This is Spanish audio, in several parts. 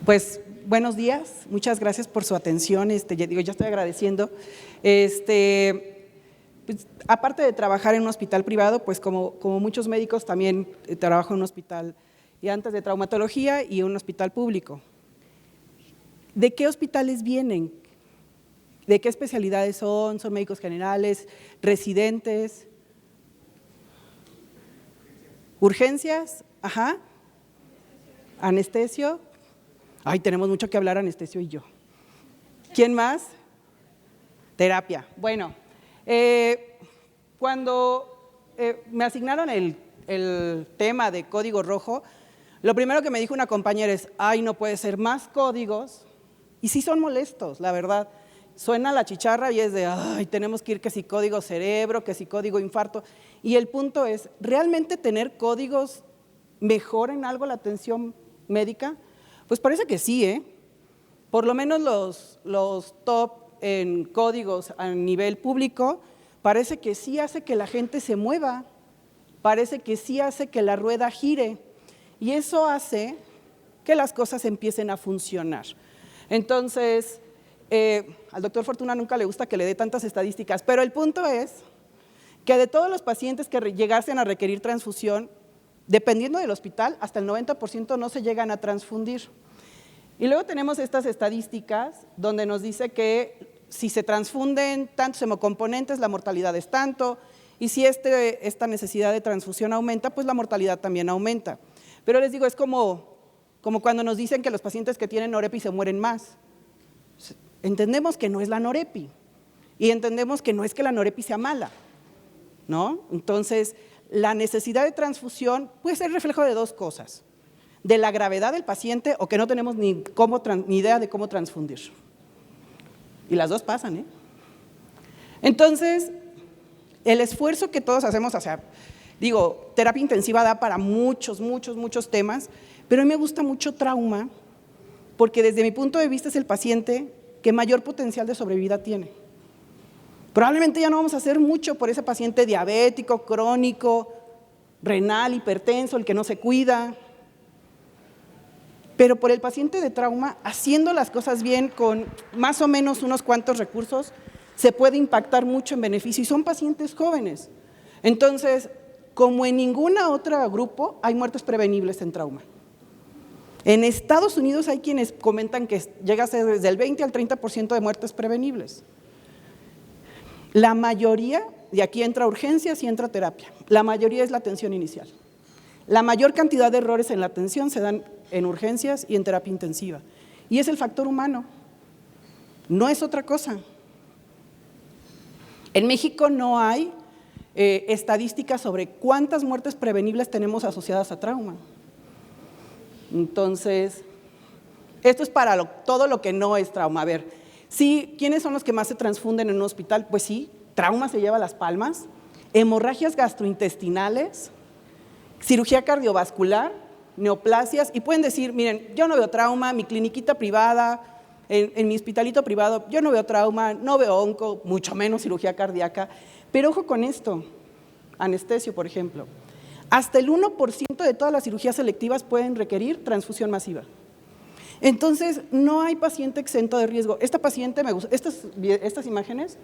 Pues buenos días, muchas gracias por su atención. Ya estoy agradeciendo. Pues, aparte de trabajar en un hospital privado, pues como muchos médicos también trabajo en un hospital y antes de traumatología y un hospital público. ¿De qué hospitales vienen? ¿De qué especialidades son? ¿Son médicos generales, residentes? ¿Urgencias? Ajá. ¿Anestesio? Ay, tenemos mucho que hablar, anestesio y yo. ¿Quién más? Terapia. Bueno, cuando me asignaron el tema de código rojo, lo primero que me dijo una compañera es, ay, no puede ser más códigos. Y sí son molestos, la verdad. Suena la chicharra y es de, ay, tenemos que ir que si código cerebro, que si código infarto. Y el punto es, ¿realmente tener códigos mejora en algo la atención médica? Pues parece que sí, ¿eh? Por lo menos los top en códigos a nivel público, parece que sí hace que la gente se mueva, parece que sí hace que la rueda gire, y eso hace que las cosas empiecen a funcionar. Entonces, al doctor Fortuna nunca le gusta que le dé tantas estadísticas, pero el punto es que de todos los pacientes que llegasen a requerir transfusión, dependiendo del hospital, hasta el 90% no se llegan a transfundir. Y luego tenemos estas estadísticas donde nos dice que si se transfunden tantos hemocomponentes, la mortalidad es tanto, y si esta necesidad de transfusión aumenta, pues la mortalidad también aumenta. Pero les digo, es como cuando nos dicen que los pacientes que tienen norepi se mueren más. Entendemos que no es la norepi, y entendemos que no es que la norepi sea mala, ¿no? Entonces, la necesidad de transfusión puede ser reflejo de dos cosas, de la gravedad del paciente o que no tenemos ni idea de cómo transfundir. Y las dos pasan, ¿eh? Entonces, el esfuerzo que todos hacemos, o sea, digo, terapia intensiva da para muchos temas, pero a mí me gusta mucho trauma, porque desde mi punto de vista es el paciente que mayor potencial de sobrevida tiene. Probablemente ya no vamos a hacer mucho por ese paciente diabético, crónico, renal, hipertenso, el que no se cuida, pero por el paciente de trauma, haciendo las cosas bien con más o menos unos cuantos recursos, se puede impactar mucho en beneficio, y son pacientes jóvenes. Entonces, como en ninguna otra grupo, hay muertes prevenibles en trauma. En Estados Unidos hay quienes comentan que llega a ser desde el 20 al 30% de muertes prevenibles. La mayoría, y aquí entra urgencias y entra terapia, la mayoría es la atención inicial. La mayor cantidad de errores en la atención se dan en urgencias y en terapia intensiva. Y es el factor humano, no es otra cosa. En México no hay estadísticas sobre cuántas muertes prevenibles tenemos asociadas a trauma. Entonces, esto es para todo lo que no es trauma. A ver, sí, ¿quiénes son los que más se transfunden en un hospital? Pues sí, trauma se lleva las palmas, hemorragias gastrointestinales, cirugía cardiovascular, neoplasias, y pueden decir, miren, yo no veo trauma, mi cliniquita privada, en mi hospitalito privado, yo no veo trauma, no veo onco, mucho menos cirugía cardíaca, pero ojo con esto, anestesio, por ejemplo, hasta el 1% de todas las cirugías selectivas pueden requerir transfusión masiva. Entonces, no hay paciente exento de riesgo. Esta paciente, estas imágenes,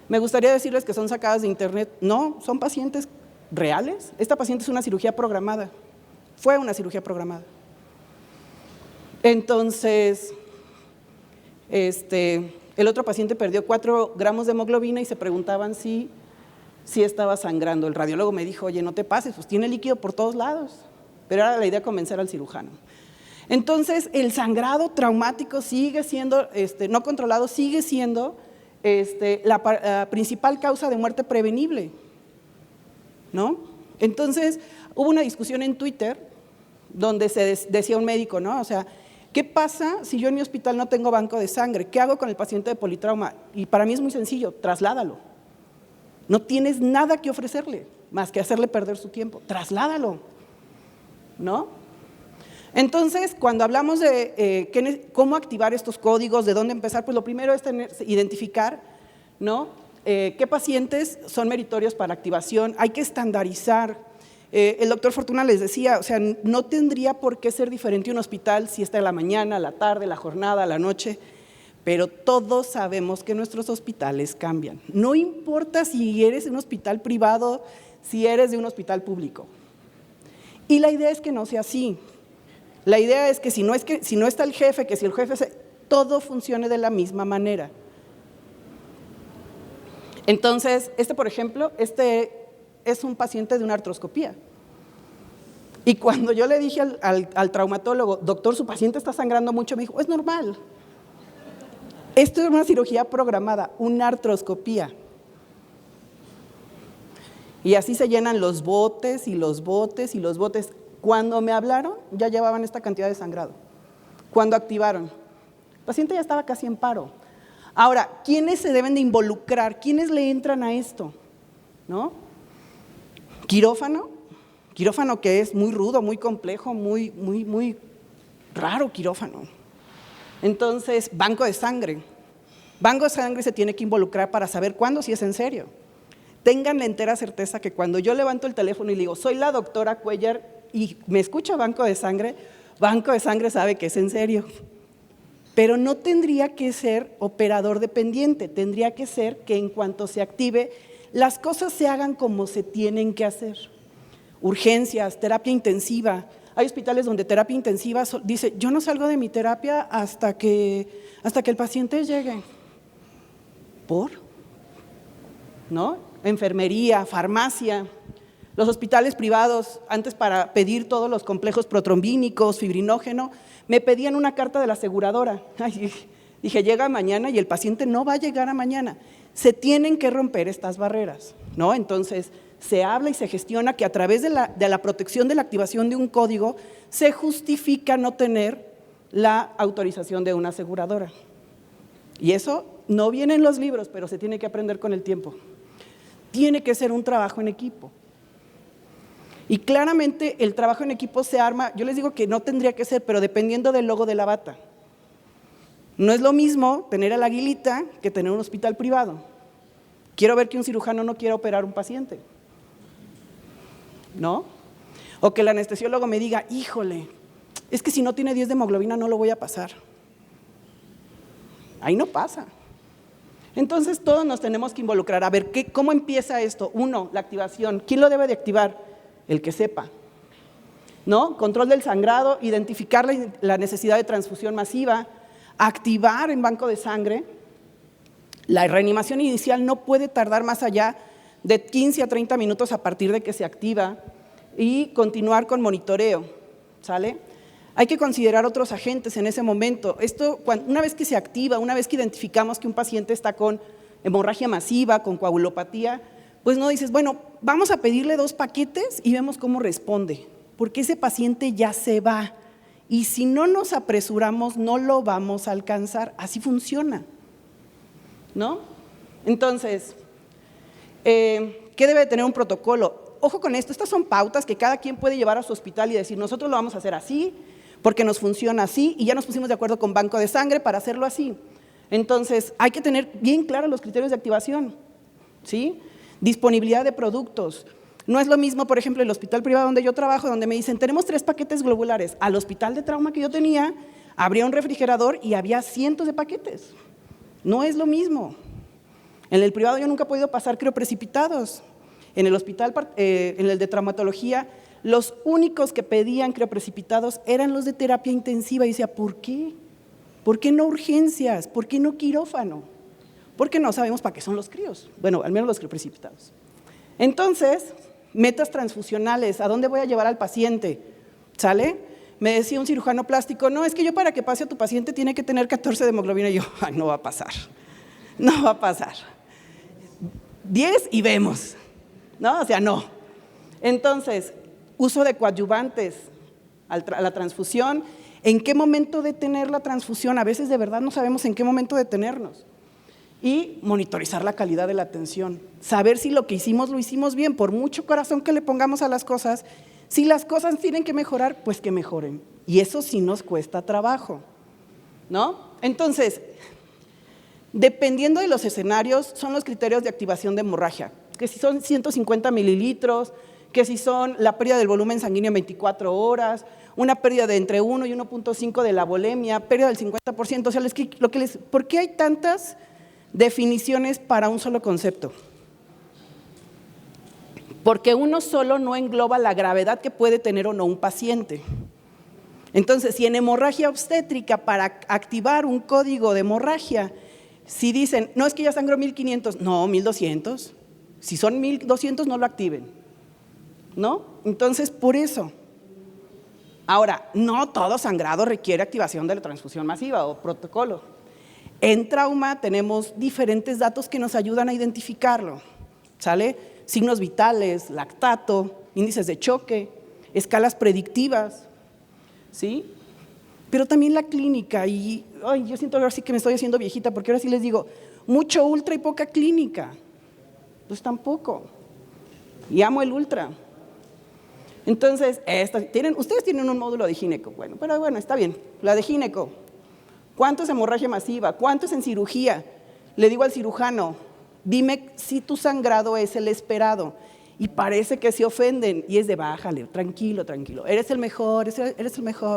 me gustaría decirles que son sacadas de internet. No, son pacientes reales. Esta paciente es una cirugía programada, fue una cirugía programada. Entonces, el otro paciente perdió 4 gramos de hemoglobina y se preguntaban si estaba sangrando. El radiólogo me dijo, oye, no te pases, pues tiene líquido por todos lados. Pero era la idea convencer al cirujano. Entonces, el sangrado traumático sigue siendo, no controlado, sigue siendo la principal causa de muerte prevenible, ¿no? Entonces, hubo una discusión en Twitter donde se decía un médico, ¿no? O sea, ¿qué pasa si yo en mi hospital no tengo banco de sangre? ¿Qué hago con el paciente de politrauma? Y para mí es muy sencillo, trasládalo. No tienes nada que ofrecerle, más que hacerle perder su tiempo, trasládalo, ¿no? Entonces, cuando hablamos de cómo activar estos códigos, de dónde empezar, pues lo primero es identificar, ¿no? Qué pacientes son meritorios para activación. Hay que estandarizar El doctor Fortuna les decía, o sea, no tendría por qué ser diferente un hospital si está en la mañana, la tarde, la jornada, la noche, pero todos sabemos que nuestros hospitales cambian. No importa si eres de un hospital privado, si eres de un hospital público. Y la idea es que no sea así. La idea es que si no está el jefe, que si el jefe, todo funcione de la misma manera. Entonces, por ejemplo, es un paciente de una artroscopía. Y cuando yo le dije al traumatólogo, doctor, su paciente está sangrando mucho, me dijo, es normal. Esto es una cirugía programada, una artroscopía. Y así se llenan los botes y los botes y los botes. Cuando me hablaron, ya llevaban esta cantidad de sangrado. Cuando activaron, el paciente ya estaba casi en paro. Ahora, ¿quiénes se deben de involucrar? ¿Quiénes le entran a esto? ¿No? Quirófano que es muy rudo, muy complejo, muy raro quirófano. Entonces, banco de sangre. Banco de sangre se tiene que involucrar para saber cuándo sí es en serio. Tengan la entera certeza que cuando yo levanto el teléfono y le digo, soy la doctora Cuellar y me escucha Banco de Sangre sabe que es en serio. Pero no tendría que ser operador dependiente, tendría que ser que en cuanto se active, las cosas se hagan como se tienen que hacer. Urgencias, terapia intensiva. Hay hospitales donde terapia intensiva dice, yo no salgo de mi terapia hasta que el paciente llegue. ¿Por? ¿No? Enfermería, farmacia. Los hospitales privados, antes para pedir todos los complejos protrombínicos, fibrinógeno, me pedían una carta de la aseguradora. Ay, dije, llega mañana y el paciente no va a llegar a mañana. Se tienen que romper estas barreras, ¿no? Entonces, se habla y se gestiona que a través de la protección de la activación de un código se justifica no tener la autorización de una aseguradora. Y eso no viene en los libros, pero se tiene que aprender con el tiempo. Tiene que ser un trabajo en equipo. Y claramente el trabajo en equipo se arma, yo les digo que no tendría que ser, pero dependiendo del logo de la bata. No es lo mismo tener a la aguilita que tener un hospital privado. Quiero ver que un cirujano no quiera operar un paciente, ¿no? O que el anestesiólogo me diga, híjole, es que si no tiene 10 de hemoglobina no lo voy a pasar. Ahí no pasa. Entonces todos nos tenemos que involucrar. A ver, ¿cómo empieza esto? Uno, la activación. ¿Quién lo debe de activar? El que sepa, ¿no? Control del sangrado, identificar la necesidad de transfusión masiva, activar en banco de sangre. La reanimación inicial no puede tardar más allá de 15 a 30 minutos a partir de que se activa y continuar con monitoreo, ¿sale? Hay que considerar otros agentes en ese momento. Una vez que se activa, una vez que identificamos que un paciente está con hemorragia masiva, con coagulopatía, pues no dices, bueno, vamos a pedirle 2 paquetes y vemos cómo responde, porque ese paciente ya se va y si no nos apresuramos no lo vamos a alcanzar, así funciona, ¿no? Entonces, ¿qué debe de tener un protocolo? Ojo con esto, estas son pautas que cada quien puede llevar a su hospital y decir, nosotros lo vamos a hacer así, porque nos funciona así y ya nos pusimos de acuerdo con Banco de Sangre para hacerlo así. Entonces, hay que tener bien claros los criterios de activación, ¿sí? Disponibilidad de productos. No es lo mismo, por ejemplo, el hospital privado donde yo trabajo, donde me dicen, tenemos 3 paquetes globulares. Al hospital de trauma que yo tenía, abría un refrigerador y había cientos de paquetes. No es lo mismo. En el privado yo nunca he podido pasar crioprecipitados. En el hospital, en el de traumatología, los únicos que pedían crioprecipitados eran los de terapia intensiva. Y decía, ¿por qué? ¿Por qué no urgencias? ¿Por qué no quirófano? Porque no sabemos para qué son los críos, bueno, al menos los crioprecipitados. Entonces, metas transfusionales, ¿a dónde voy a llevar al paciente? ¿Sale? Me decía un cirujano plástico, no, es que yo para que pase a tu paciente tiene que tener 14 de hemoglobina. Y yo, ay, no va a pasar, no va a pasar. 10 y vemos, ¿no? O sea, no. Entonces, uso de coadyuvantes a la transfusión. ¿En qué momento detener la transfusión? A veces de verdad no sabemos en qué momento detenernos. Y monitorizar la calidad de la atención, saber si lo que hicimos lo hicimos bien, por mucho corazón que le pongamos a las cosas, si las cosas tienen que mejorar, pues que mejoren. Y eso sí nos cuesta trabajo, ¿no? Entonces, dependiendo de los escenarios, son los criterios de activación de hemorragia, que si son 150 mililitros, que si son la pérdida del volumen sanguíneo en 24 horas, una pérdida de entre 1 y 1.5 de la volemia, pérdida del 50%. O sea, ¿por qué hay tantas definiciones para un solo concepto? Porque uno solo no engloba la gravedad que puede tener o no un paciente. Entonces, si en hemorragia obstétrica, para activar un código de hemorragia, si dicen, no, es que ya sangró 1500, no, 1200. Si son 1200, no lo activen, ¿no? Entonces, por eso. Ahora, no todo sangrado requiere activación de la transfusión masiva o protocolo. En trauma tenemos diferentes datos que nos ayudan a identificarlo, ¿sale? Signos vitales, lactato, índices de choque, escalas predictivas, ¿sí? Pero también la clínica, y yo siento ahora sí que me estoy haciendo viejita, porque ahora sí les digo, mucho ultra y poca clínica. Pues tampoco. Y amo el ultra. Entonces, ustedes tienen un módulo de gineco, pero bueno, está bien, la de gineco. ¿Cuánto es hemorragia masiva? ¿Cuánto es en cirugía? Le digo al cirujano, dime si tu sangrado es el esperado. Y parece que se ofenden, y es de bájale, tranquilo, tranquilo. Eres el mejor,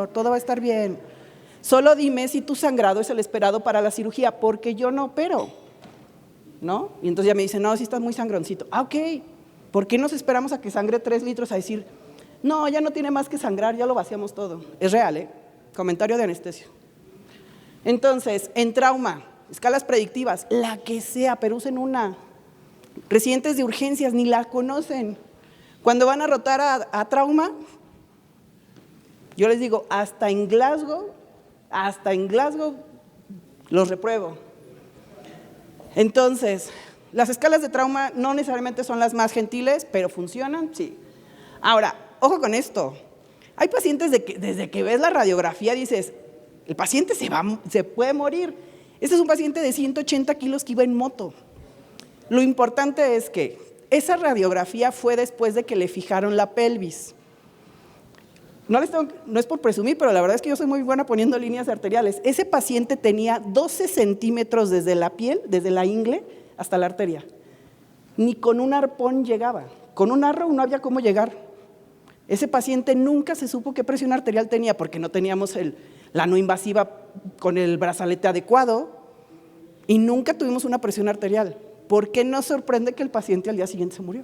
todo va a estar bien. Solo dime si tu sangrado es el esperado para la cirugía, porque yo no opero, ¿no? Y entonces ya me dicen, no, sí estás muy sangroncito. Ah, ok, ¿por qué nos esperamos a que sangre 3 litros a decir, no, ya no tiene más que sangrar, ya lo vaciamos todo? Es real, ¿eh? Comentario de anestesio. Entonces, en trauma, escalas predictivas, la que sea, pero usen una. Residentes de urgencias ni la conocen. Cuando van a rotar a trauma, yo les digo, hasta en Glasgow los repruebo. Entonces, las escalas de trauma no necesariamente son las más gentiles, pero funcionan, sí. Ahora, ojo con esto. Hay pacientes desde que ves la radiografía dices, el paciente se puede morir. Este es un paciente de 180 kilos que iba en moto. Lo importante es que esa radiografía fue después de que le fijaron la pelvis. No es por presumir, pero la verdad es que yo soy muy buena poniendo líneas arteriales. Ese paciente tenía 12 centímetros desde la piel, desde la ingle hasta la arteria. Ni con un arpón llegaba. Con un arrow no había cómo llegar. Ese paciente nunca se supo qué presión arterial tenía porque no teníamos la no invasiva con el brazalete adecuado y nunca tuvimos una presión arterial. ¿Por qué nos sorprende que el paciente al día siguiente se murió?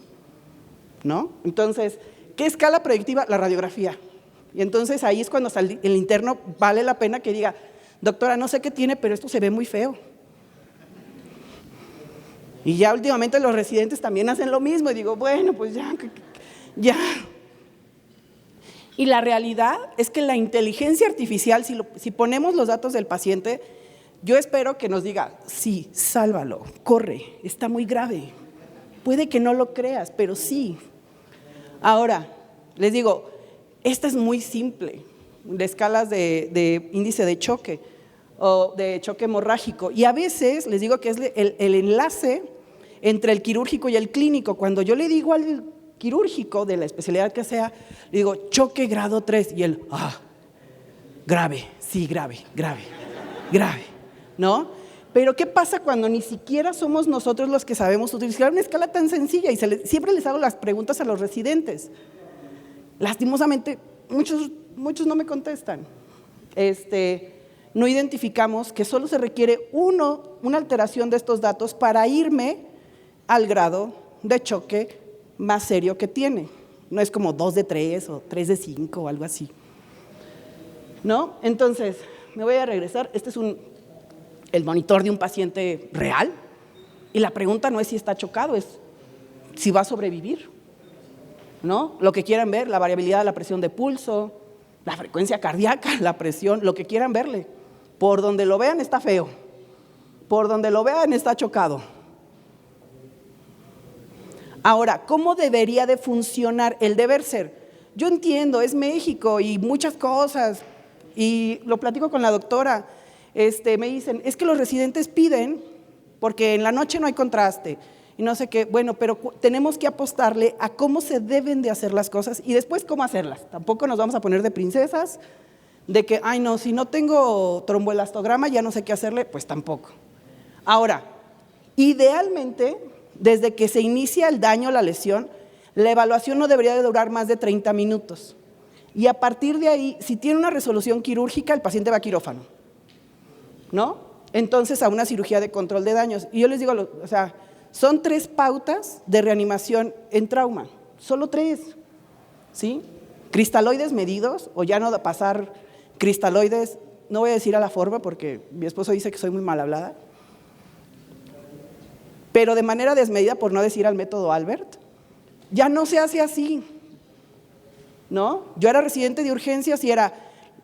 ¿No? Entonces, ¿qué escala predictiva? La radiografía. Y entonces ahí es cuando hasta el interno vale la pena que diga, doctora, no sé qué tiene, pero esto se ve muy feo. Y ya últimamente los residentes también hacen lo mismo y digo, bueno, pues ya. Y la realidad es que la inteligencia artificial, si ponemos los datos del paciente, yo espero que nos diga, sí, sálvalo, corre, está muy grave. Puede que no lo creas, pero sí. Ahora, les digo, esta es muy simple, de escalas de índice de choque o de choque hemorrágico. Y a veces les digo que es el enlace entre el quirúrgico y el clínico. Cuando yo le digo al quirúrgico, de la especialidad que sea, le digo, choque grado 3, y él, grave, sí, grave, ¿no? Pero ¿qué pasa cuando ni siquiera somos nosotros los que sabemos utilizar una escala tan sencilla? Y siempre les hago las preguntas a los residentes. Lastimosamente, muchos no me contestan. No identificamos que solo se requiere una alteración de estos datos para irme al grado de choque más serio que tiene. No es como 2 de 3 o 3 de 5 o algo así, ¿no? Entonces, me voy a regresar. Este es el monitor de un paciente real y la pregunta no es si está chocado, es si va a sobrevivir, ¿no? Lo que quieran ver, la variabilidad de la presión de pulso, la frecuencia cardíaca, la presión, lo que quieran verle. Por donde lo vean está feo, por donde lo vean está chocado. Ahora, ¿cómo debería de funcionar el deber ser? Yo entiendo, es México y muchas cosas, y lo platico con la doctora, me dicen, es que los residentes piden porque en la noche no hay contraste, y no sé qué, bueno, pero tenemos que apostarle a cómo se deben de hacer las cosas y después cómo hacerlas. Tampoco nos vamos a poner de princesas, de que, ay no, si no tengo tromboelastograma ya no sé qué hacerle, pues tampoco. Ahora, idealmente, desde que se inicia el daño o la lesión, La evaluación no debería de durar más de 30 minutos. Y a partir de ahí, si tiene una resolución quirúrgica, el paciente va a quirófano, ¿no? Entonces, a una cirugía de control de daños. Y yo les digo, o sea, son 3 pautas de reanimación en trauma, solo 3, ¿sí? Cristaloides medidos, o ya no pasar cristaloides, no voy a decir a la forma porque mi esposo dice que soy muy mal hablada, pero de manera desmedida, por no decir al método Albert, ya no se hace así, ¿no? Yo era residente de urgencias y era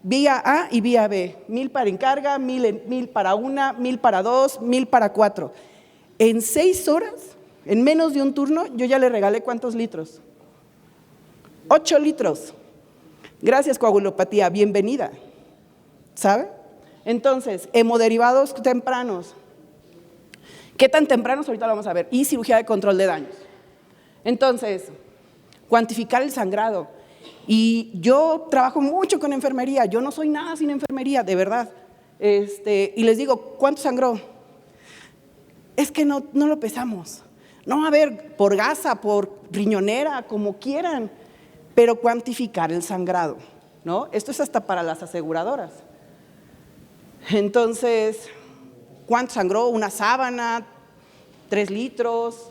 vía A y vía B, 1000 para encarga, 1000 para una, 1000 para 2, 1000 para 4. En 6 horas, en menos de un turno, yo ya le regalé ¿cuántos litros? 8 litros. Gracias, coagulopatía, bienvenida, ¿sabe? Entonces, hemoderivados tempranos. ¿Qué tan tempranos? Ahorita lo vamos a ver. Y cirugía de control de daños. Entonces, cuantificar el sangrado. Y yo trabajo mucho con enfermería, yo no soy nada sin enfermería, de verdad. Y les digo, ¿cuánto sangró? Es que no lo pesamos. No, a ver, por gasa, por riñonera, como quieran, pero cuantificar el sangrado, ¿no? Esto es hasta para las aseguradoras. Entonces, ¿cuánto sangró? Una sábana, 3 litros.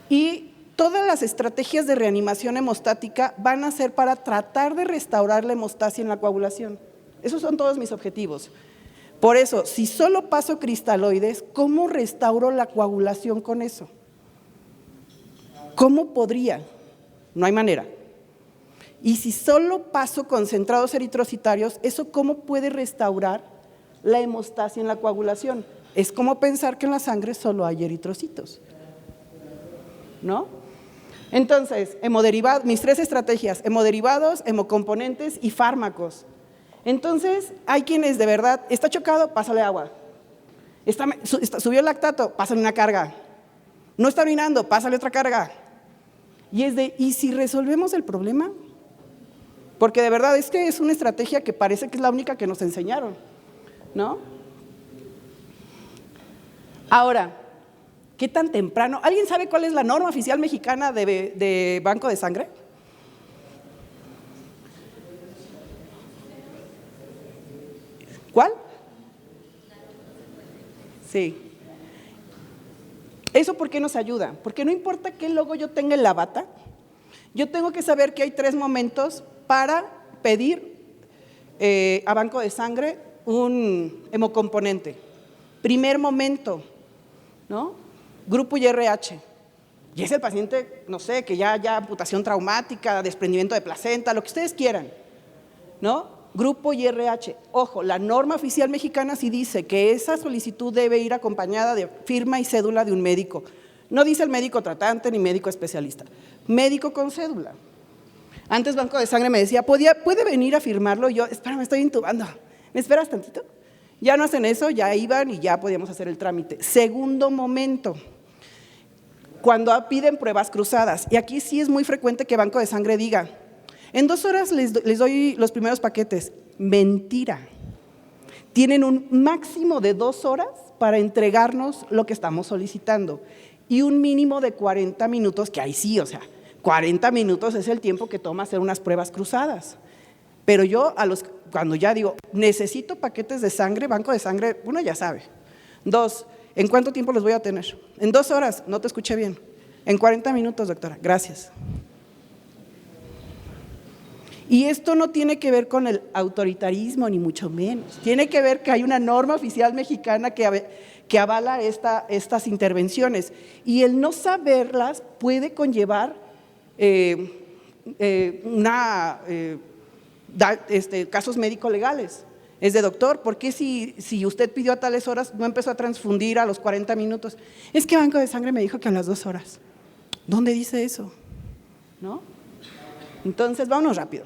Y todas las estrategias de reanimación hemostática van a ser para tratar de restaurar la hemostasia en la coagulación. Esos son todos mis objetivos. Por eso, si solo paso cristaloides, ¿cómo restauro la coagulación con eso? ¿Cómo podría? No hay manera. Y si solo paso concentrados eritrocitarios, ¿eso cómo puede restaurar la hemostasia en la coagulación? Es como pensar que en la sangre solo hay eritrocitos, ¿no? Entonces, hemoderivados, mis 3 estrategias, hemoderivados, hemocomponentes y fármacos. Entonces, hay quienes de verdad, está chocado, pásale agua. Subió el lactato, pásale una carga. No está orinando, pásale otra carga. ¿Y si resolvemos el problema? Porque de verdad es que es una estrategia que parece que es la única que nos enseñaron, ¿no? Ahora, ¿qué tan temprano? ¿Alguien sabe cuál es la norma oficial mexicana de banco de sangre? ¿Cuál? Sí. ¿Eso por qué nos ayuda? Porque no importa qué logo yo tenga en la bata, yo tengo que saber que hay 3 momentos para pedir a banco de sangre un hemocomponente. Primer momento, ¿no? Grupo YRH. Y es el paciente, no sé, que ya amputación traumática, desprendimiento de placenta, lo que ustedes quieran, ¿no? Grupo YRH. Ojo, la norma oficial mexicana sí dice que esa solicitud debe ir acompañada de firma y cédula de un médico. No dice el médico tratante ni médico especialista. Médico con cédula. Antes Banco de Sangre me decía, ¿puede venir a firmarlo? Y yo, espérame, estoy intubando. ¿Me esperas tantito? Ya no hacen eso, ya iban y ya podíamos hacer el trámite. Segundo momento, cuando piden pruebas cruzadas. Y aquí sí es muy frecuente que Banco de Sangre diga, en 2 horas les doy los primeros paquetes. Mentira. Tienen un máximo de 2 horas para entregarnos lo que estamos solicitando y un mínimo de 40 minutos, que ahí sí, o sea, 40 minutos es el tiempo que toma hacer unas pruebas cruzadas. Pero yo, cuando ya digo, necesito paquetes de sangre, banco de sangre, uno ya sabe. 2, ¿en cuánto tiempo los voy a tener? En 2 horas, no te escuché bien. En 40 minutos, doctora, gracias. Y esto no tiene que ver con el autoritarismo, ni mucho menos. Tiene que ver que hay una norma oficial mexicana que avala estas intervenciones. Y el no saberlas puede conllevar casos médico-legales. Es de doctor, ¿por qué si usted pidió a tales horas no empezó a transfundir a los 40 minutos? Es que Banco de Sangre me dijo que a las 2 horas. ¿Dónde dice eso? ¿No? Entonces, vámonos rápido.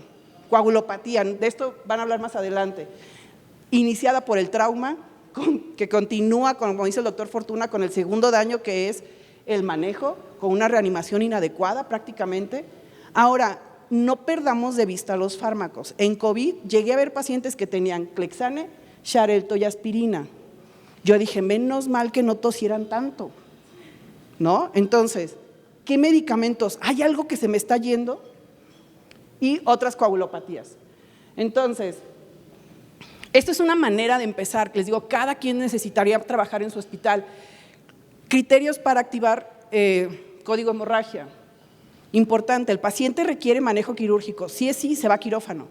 Coagulopatía, de esto van a hablar más adelante. Iniciada por el trauma, que continúa, como dice el doctor Fortuna, con el segundo daño, que es el manejo, con una reanimación inadecuada prácticamente. Ahora, no perdamos de vista los fármacos. En COVID llegué a ver pacientes que tenían Clexane, Xarelto y aspirina. Yo dije, menos mal que no tosieran tanto, ¿no? Entonces, ¿Qué medicamentos? ¿Hay algo que se me está yendo? Y otras coagulopatías. Entonces, esto es una manera de empezar, que les digo, cada quien necesitaría trabajar en su hospital. Criterios para activar código hemorragia. Importante, el paciente requiere manejo quirúrgico. Si es sí, se va a quirófano.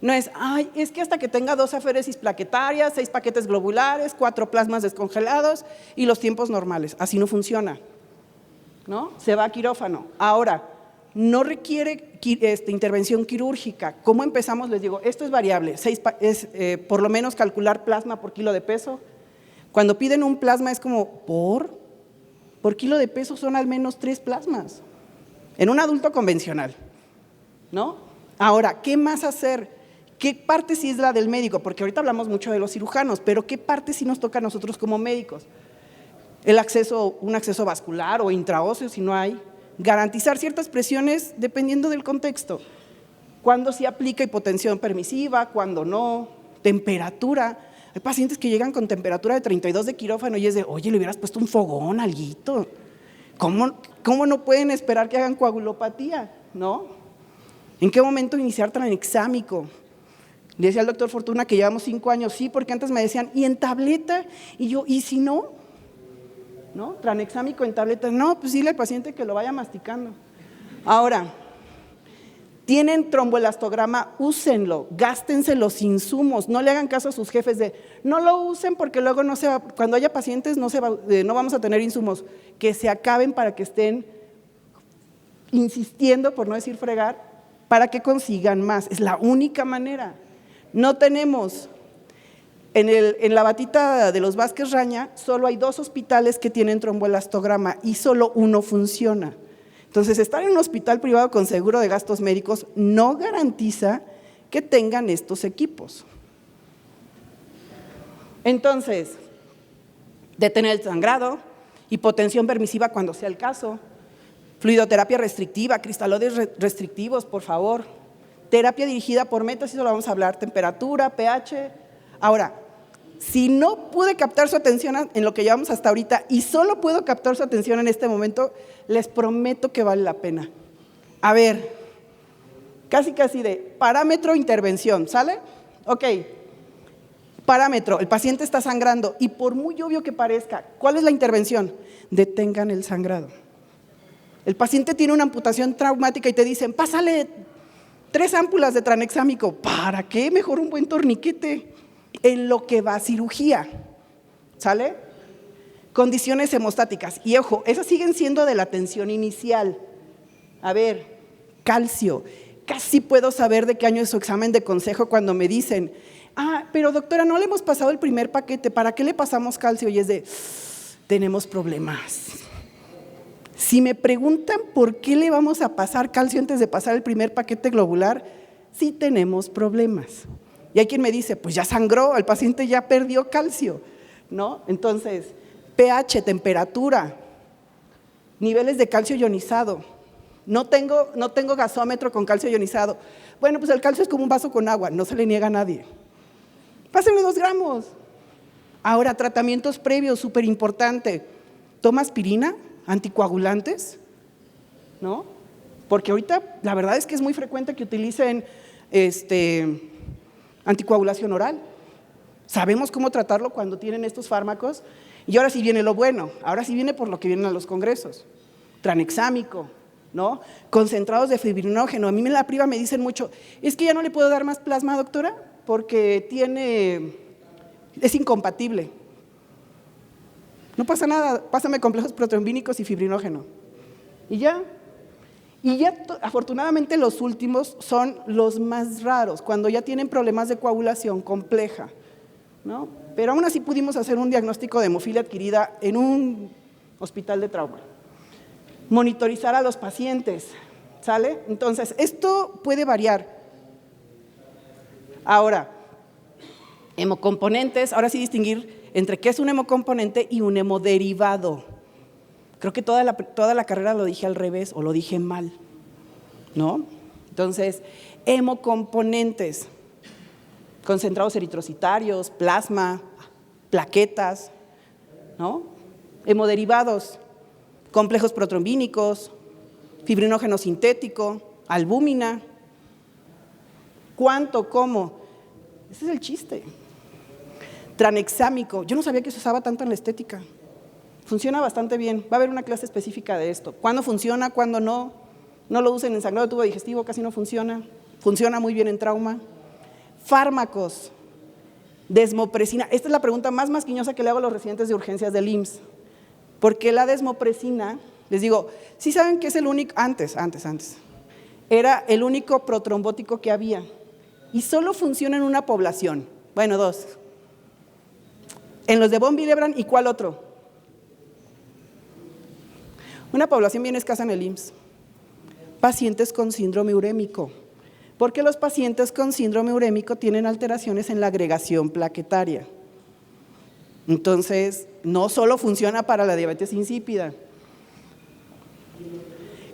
No es, ay, es que hasta que tenga 2 aféresis plaquetarias, 6 paquetes globulares, 4 plasmas descongelados y los tiempos normales. Así no funciona, ¿no? Se va a quirófano. Ahora, no requiere intervención quirúrgica. ¿Cómo empezamos? Les digo, esto es variable. Por lo menos calcular plasma por kilo de peso. Cuando piden un plasma es como, por kilo de peso son al menos 3 plasmas. En un adulto convencional, ¿no? Ahora, ¿qué más hacer? ¿Qué parte sí es la del médico? Porque ahorita hablamos mucho de los cirujanos, pero ¿qué parte sí nos toca a nosotros como médicos? Un acceso vascular o intraóseo si no hay. Garantizar ciertas presiones dependiendo del contexto. Cuándo se aplica hipotensión permisiva, cuándo no. Temperatura. Hay pacientes que llegan con temperatura de 32 de quirófano y es de, oye, le hubieras puesto un fogón, alguito. ¿Cómo no pueden esperar que hagan coagulopatía? ¿No? ¿En qué momento iniciar tranexámico? Le decía al doctor Fortuna que llevamos 5 años, sí, porque antes me decían, ¿y en tableta? Y yo, ¿y si no? ¿No? Tranexámico en tableta, no, pues dile al paciente que lo vaya masticando. Ahora, tienen tromboelastograma, úsenlo, gástense los insumos, no le hagan caso a sus jefes de, no lo usen porque luego cuando haya pacientes no vamos a tener insumos, que se acaben para que estén insistiendo, por no decir fregar, para que consigan más, es la única manera. No tenemos, en la batita de los Vázquez Raña, solo hay 2 hospitales que tienen tromboelastograma y solo uno funciona. Entonces, estar en un hospital privado con seguro de gastos médicos no garantiza que tengan estos equipos. Entonces, detener el sangrado, hipotensión permisiva cuando sea el caso, fluidoterapia restrictiva, cristaloides restrictivos, por favor, terapia dirigida por metas, eso lo vamos a hablar, temperatura, pH. Ahora, si no pude captar su atención en lo que llevamos hasta ahorita y solo puedo captar su atención en este momento, les prometo que vale la pena. A ver, casi de parámetro intervención, ¿sale? Ok, parámetro, el paciente está sangrando y por muy obvio que parezca, ¿cuál es la intervención? Detengan el sangrado. El paciente tiene una amputación traumática y te dicen, pásale 3 ámpulas de tranexámico. ¿Para qué? Mejor un buen torniquete. En lo que va a cirugía, ¿sale? Condiciones hemostáticas. Y ojo, esas siguen siendo de la atención inicial. A ver, calcio. Casi puedo saber de qué año es su examen de consejo cuando me dicen, pero doctora, no le hemos pasado el primer paquete, ¿para qué le pasamos calcio? Y es de, tenemos problemas. Si me preguntan por qué le vamos a pasar calcio antes de pasar el primer paquete globular, sí tenemos problemas. Y hay quien me dice, pues ya sangró, el paciente ya perdió calcio, ¿no? Entonces, pH, temperatura, niveles de calcio ionizado. No tengo gasómetro con calcio ionizado. Bueno, pues el calcio es como un vaso con agua, no se le niega a nadie. Pásenle 2 gramos. Ahora, tratamientos previos, súper importante. ¿Toma aspirina? ¿Anticoagulantes? ¿No? Porque ahorita la verdad es que es muy frecuente que utilicen anticoagulación oral. Sabemos cómo tratarlo cuando tienen estos fármacos y ahora sí viene lo bueno, ahora sí viene por lo que vienen a los congresos. Tranexámico, ¿no? Concentrados de fibrinógeno. A mí en la priva me dicen mucho, es que ya no le puedo dar más plasma, doctora, porque es incompatible. No pasa nada, pásame complejos protrombínicos y fibrinógeno. Y ya afortunadamente los últimos son los más raros, cuando ya tienen problemas de coagulación compleja, ¿no? Pero aún así pudimos hacer un diagnóstico de hemofilia adquirida en un hospital de trauma. Monitorizar a los pacientes, ¿sale? Entonces, esto puede variar. Ahora, hemocomponentes, ahora sí distinguir entre qué es un hemocomponente y un hemoderivado. Creo que toda la carrera lo dije al revés o lo dije mal, ¿no? Entonces, hemocomponentes, concentrados eritrocitarios, plasma, plaquetas, ¿no? Hemoderivados, complejos protrombínicos, fibrinógeno sintético, albúmina. ¿Cuánto? ¿Cómo? Ese es el chiste. Tranexámico, yo no sabía que se usaba tanto en la estética. Funciona bastante bien, va a haber una clase específica de esto. ¿Cuándo funciona? ¿Cuándo no? No lo usen en sangrado de tubo digestivo, casi no funciona. Funciona muy bien en trauma. Fármacos, desmopresina. Esta es la pregunta más masquiñosa que le hago a los residentes de urgencias del IMSS. ¿Por qué la desmopresina? Les digo, ¿sí saben que es el único? Antes. Era el único protrombótico que había. Y solo funciona en una población. Bueno, 2. En los de von Willebrand, ¿y cuál otro? Una población bien escasa en el IMSS. Pacientes con síndrome urémico. Porque los pacientes con síndrome urémico tienen alteraciones en la agregación plaquetaria. Entonces, no solo funciona para la diabetes insípida.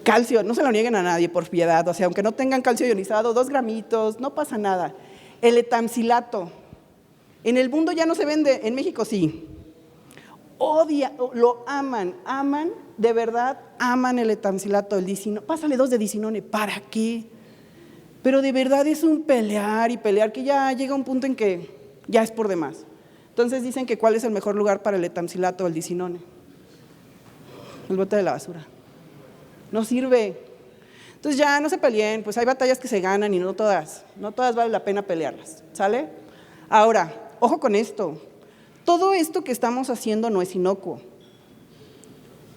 Calcio, no se lo nieguen a nadie, por piedad, o sea, aunque no tengan calcio ionizado, 2 gramitos, no pasa nada. El etamcilato, en el mundo ya no se vende, en México sí. Lo aman, de verdad, aman el etamcilato, el dicinone. Pásale 2 de dicinone, ¿para qué? Pero de verdad es un pelear que ya llega un punto en que ya es por demás. Entonces dicen que ¿cuál es el mejor lugar para el etamcilato o el dicinone? El bote de la basura. No sirve. Entonces ya no se peleen, pues hay batallas que se ganan y no todas vale la pena pelearlas, ¿sale? Ahora, ojo con esto, todo esto que estamos haciendo no es inocuo.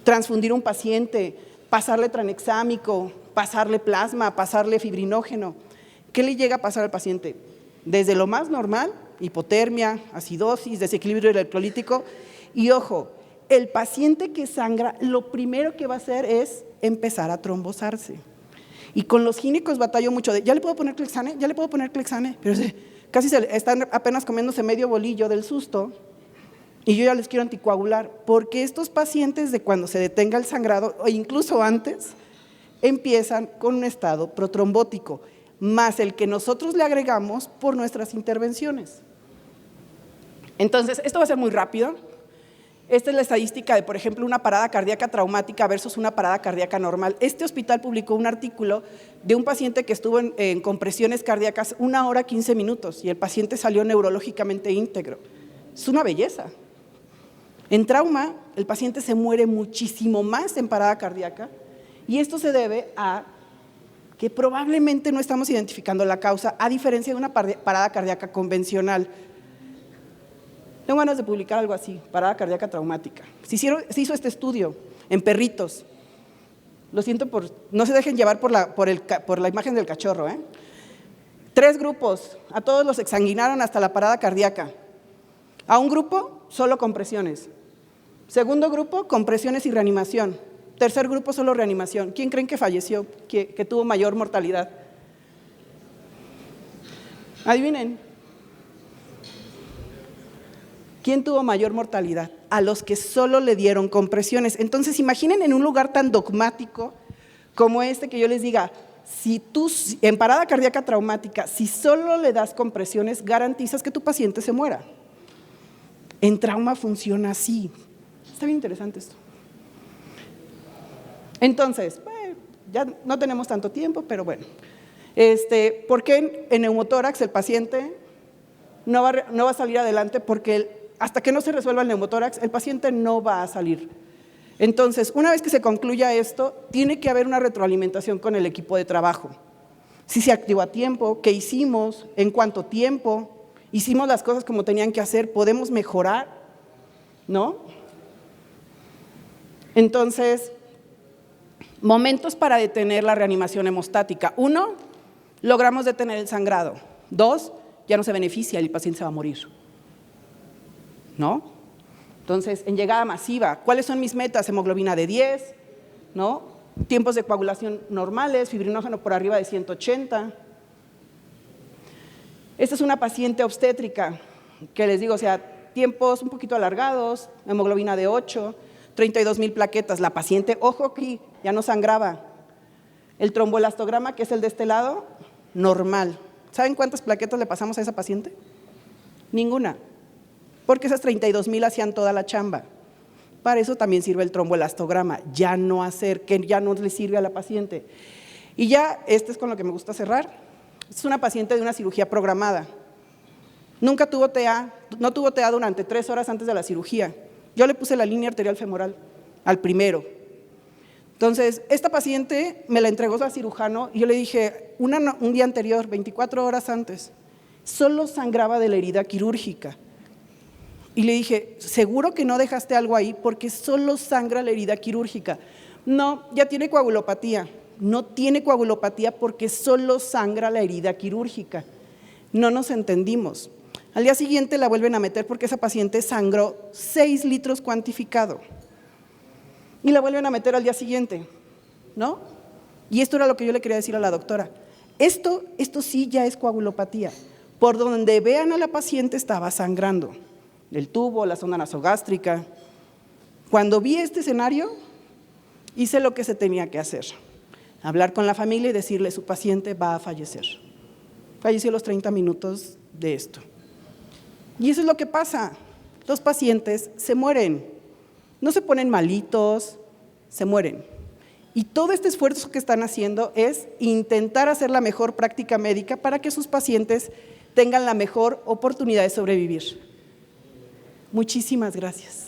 Transfundir un paciente, pasarle tranexámico, pasarle plasma, pasarle fibrinógeno, ¿qué le llega a pasar al paciente? Desde lo más normal, hipotermia, acidosis, desequilibrio electrolítico, y ojo, el paciente que sangra, lo primero que va a hacer es empezar a trombosarse. Y con los gínecos batallo mucho de, ¿ya le puedo poner Clexane? Pero casi están apenas comiéndose medio bolillo del susto y yo ya les quiero anticoagular, porque estos pacientes de cuando se detenga el sangrado, o incluso antes, empiezan con un estado protrombótico, más el que nosotros le agregamos por nuestras intervenciones. Entonces, esto va a ser muy rápido. Esta es la estadística de, por ejemplo, una parada cardíaca traumática versus una parada cardíaca normal. Este hospital publicó un artículo de un paciente que estuvo en compresiones cardíacas 1 hora 15 minutos y el paciente salió neurológicamente íntegro. Es una belleza. En trauma, el paciente se muere muchísimo más en parada cardíaca y esto se debe a que probablemente no estamos identificando la causa, a diferencia de una parada cardíaca convencional. Tengo ganas de publicar algo así, parada cardíaca traumática. Se hizo este estudio en perritos. Lo siento, no se dejen llevar por la imagen del cachorro. 3 grupos, a todos los exsanguinaron hasta la parada cardíaca. A un grupo, solo compresiones. Segundo grupo, compresiones y reanimación. Tercer grupo, solo reanimación. ¿Quién creen que falleció, que tuvo mayor mortalidad? Adivinen. ¿Quién tuvo mayor mortalidad? A los que solo le dieron compresiones. Entonces, imaginen en un lugar tan dogmático como este que yo les diga, si tú en parada cardíaca traumática, si solo le das compresiones, garantizas que tu paciente se muera. En trauma funciona así. Está bien interesante esto. Entonces, ya no tenemos tanto tiempo, pero bueno. ¿Por qué en neumotórax el paciente no va a salir adelante? Porque hasta que no se resuelva el neumotórax, el paciente no va a salir. Entonces, una vez que se concluya esto, tiene que haber una retroalimentación con el equipo de trabajo. Si se activó a tiempo, qué hicimos, en cuánto tiempo, hicimos las cosas como tenían que hacer, podemos mejorar, ¿no? Entonces, momentos para detener la reanimación hemostática. 1, logramos detener el sangrado. 2, ya no se beneficia y el paciente se va a morir. ¿No? Entonces, en llegada masiva, ¿cuáles son mis metas? Hemoglobina de 10, ¿no? Tiempos de coagulación normales, fibrinógeno por arriba de 180. Esta es una paciente obstétrica que les digo, o sea, tiempos un poquito alargados, hemoglobina de 8, 32,000 plaquetas. La paciente, ojo aquí, ya no sangraba. El tromboelastograma, que es el de este lado, normal. ¿Saben cuántas plaquetas le pasamos a esa paciente? Ninguna. Porque esas 32,000 hacían toda la chamba. Para eso también sirve el tromboelastograma, ya no le sirve a la paciente. Y ya, este es con lo que me gusta cerrar. Es una paciente de una cirugía programada. Nunca tuvo TA, no tuvo TA durante 3 horas antes de la cirugía. Yo le puse la línea arterial femoral al primero. Entonces, esta paciente me la entregó a cirujano y yo le dije, un día anterior, 24 horas antes, solo sangraba de la herida quirúrgica. Y le dije, ¿seguro que no dejaste algo ahí? Porque solo sangra la herida quirúrgica. No, ya tiene coagulopatía. No tiene coagulopatía porque solo sangra la herida quirúrgica. No nos entendimos. Al día siguiente la vuelven a meter porque esa paciente sangró 6 litros cuantificado. Y la vuelven a meter al día siguiente, ¿no? Y esto era lo que yo le quería decir a la doctora. Esto sí ya es coagulopatía. Por donde vean a la paciente estaba sangrando. El tubo, la zona nasogástrica. Cuando vi este escenario, hice lo que se tenía que hacer. Hablar con la familia y decirle, su paciente va a fallecer. Falleció a los 30 minutos de esto. Y eso es lo que pasa. Los pacientes se mueren. No se ponen malitos, se mueren. Y todo este esfuerzo que están haciendo es intentar hacer la mejor práctica médica para que sus pacientes tengan la mejor oportunidad de sobrevivir. Muchísimas gracias.